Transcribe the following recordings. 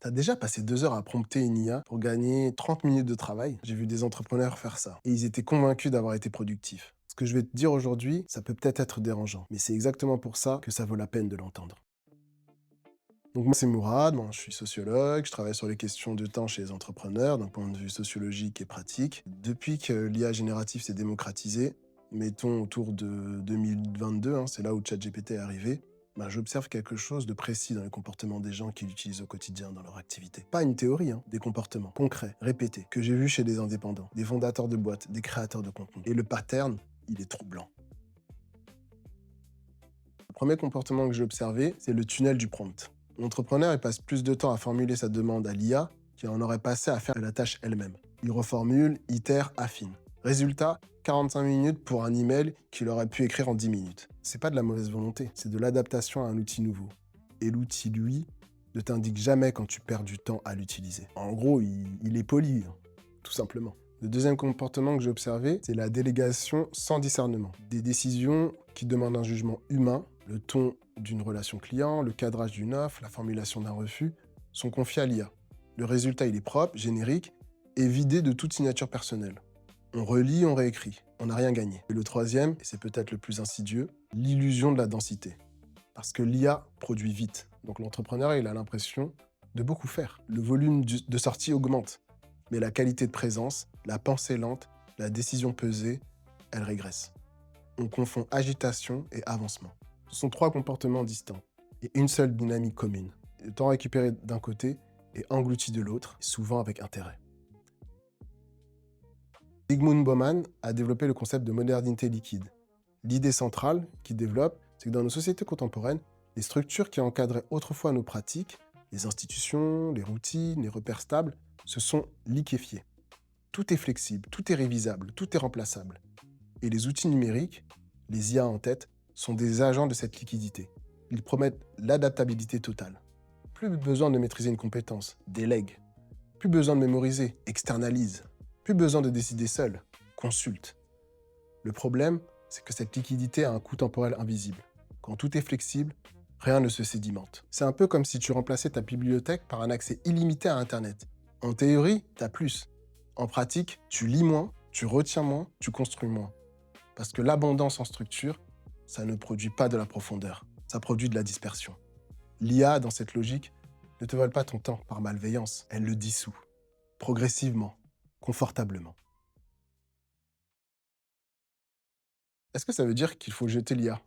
T'as déjà passé 2 heures à prompter une IA pour gagner 30 minutes de travail? J'ai vu des entrepreneurs faire ça. Et ils étaétaient convaincus d'avoir été productifs. Ce que je vais te dire aujourd'hui, ça peut peut-être être dérangeant. Mais c'est exactement pour ça que ça vaut la peine de l'entendre. Donc moi c'est Mourad, moi, je suis sociologue, je travaille sur les questions de temps chez les entrepreneurs d'un point de vue sociologique et pratique. Depuis que l'IA générative s'est démocratisée, mettons autour de 2022, c'est là où ChatGPT est arrivé, j'observe quelque chose de précis dans les comportements des gens qui l'utilisent au quotidien dans leur activité. Pas une théorie, des comportements concrets, répétés, que j'ai vus chez des indépendants, des fondateurs de boîtes, des créateurs de contenu. Et le pattern, il est troublant. Le premier comportement que j'ai observé, c'est le tunnel du prompt. L'entrepreneur il passe plus de temps à formuler sa demande à l'IA qu'il en aurait passé à faire la tâche elle-même. Il reformule, itère, affine. Résultat, 45 minutes pour un email qu'il aurait pu écrire en 10 minutes. C'est pas de la mauvaise volonté, c'est de l'adaptation à un outil nouveau. Et l'outil, lui, ne t'indique jamais quand tu perds du temps à l'utiliser. En gros, il est poli, tout simplement. Le deuxième comportement que j'ai observé, c'est la délégation sans discernement. Des décisions qui demandent un jugement humain, le ton d'une relation client, le cadrage d'une offre, la formulation d'un refus, sont confiés à l'IA. Le résultat, il est propre, générique et vidé de toute signature personnelle. On relit, on réécrit, on n'a rien gagné. Et le troisième, et c'est peut-être le plus insidieux, l'illusion de la densité. Parce que l'IA produit vite. Donc l'entrepreneur, il a l'impression de beaucoup faire. Le volume de sortie augmente. Mais la qualité de présence, la pensée lente, la décision pesée, elle régresse. On confond agitation et avancement. Ce sont 3 comportements distincts et une seule dynamique commune. Le temps récupéré d'un côté et englouti de l'autre, souvent avec intérêt. Zygmunt Bauman a développé le concept de modernité liquide. L'idée centrale qu'il développe, c'est que dans nos sociétés contemporaines, les structures qui encadraient autrefois nos pratiques, les institutions, les routines, les repères stables, se sont liquéfiées. Tout est flexible, tout est révisable, tout est remplaçable. Et les outils numériques, les IA en tête, sont des agents de cette liquidité. Ils promettent l'adaptabilité totale. Plus besoin de maîtriser une compétence, délègue. Plus besoin de mémoriser, externalise. Plus besoin de décider seul, consulte. Le problème, c'est que cette liquidité a un coût temporel invisible. Quand tout est flexible, rien ne se sédimente. C'est un peu comme si tu remplaçais ta bibliothèque par un accès illimité à Internet. En théorie, t'as plus. En pratique, tu lis moins, tu retiens moins, tu construis moins. Parce que l'abondance en structure, ça ne produit pas de la profondeur, ça produit de la dispersion. L'IA, dans cette logique, ne te vole pas ton temps par malveillance, elle le dissout. Progressivement, confortablement. Est-ce que ça veut dire qu'il faut jeter l'IA?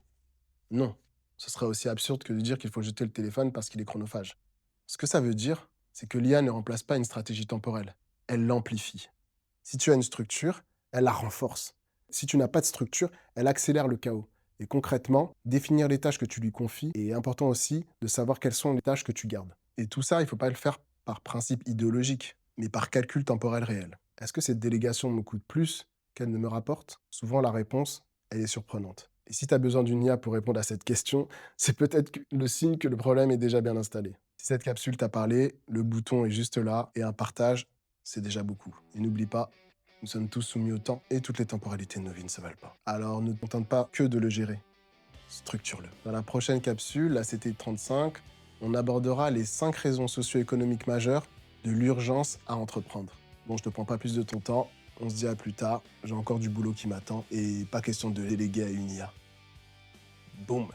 Non. Ce serait aussi absurde que de dire qu'il faut jeter le téléphone parce qu'il est chronophage. Ce que ça veut dire, c'est que l'IA ne remplace pas une stratégie temporelle. Elle l'amplifie. Si tu as une structure, elle la renforce. Si tu n'as pas de structure, elle accélère le chaos. Et concrètement, définir les tâches que tu lui confies est important aussi de savoir quelles sont les tâches que tu gardes. Et tout ça, il ne faut pas le faire par principe idéologique, mais par calcul temporel réel. Est-ce que cette délégation me coûte plus qu'elle ne me rapporte? Souvent, la réponse, elle est surprenante. Et si tu as besoin d'une IA pour répondre à cette question, c'est peut-être le signe que le problème est déjà bien installé. Si cette capsule t'a parlé, le bouton est juste là, et un partage, c'est déjà beaucoup. Et n'oublie pas, nous sommes tous soumis au temps et toutes les temporalités de nos vies ne se valent pas. Alors ne te contente pas que de le gérer, structure-le. Dans la prochaine capsule, la CT35, on abordera les 5 raisons socio-économiques majeures de l'urgence à entreprendre. Bon, je te prends pas plus de ton temps, on se dit à plus tard, j'ai encore du boulot qui m'attend et pas question de déléguer à une IA. Boum!